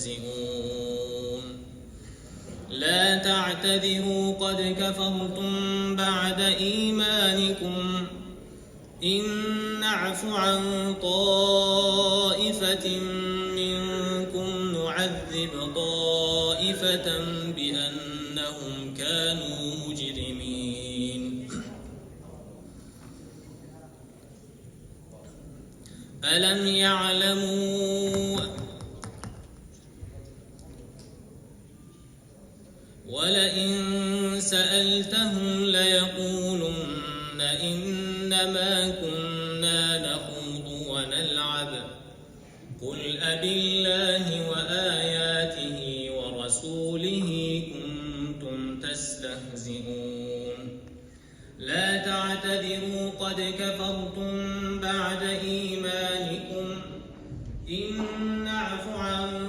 تستهزئون لا تعتذروا قد كفرتم بعد إيمانكم إن نعف عن طائفة منكم نعذب طائفة بأنهم كانوا مجرمين ألم يعلموا ولئن سألتهم ليقولن إنما كنا نخوض ونلعب قل أبالله وآياته ورسوله كنتم تستهزئون لا تعتذروا قد كفرتم بعد إيمانكم إن نعف عن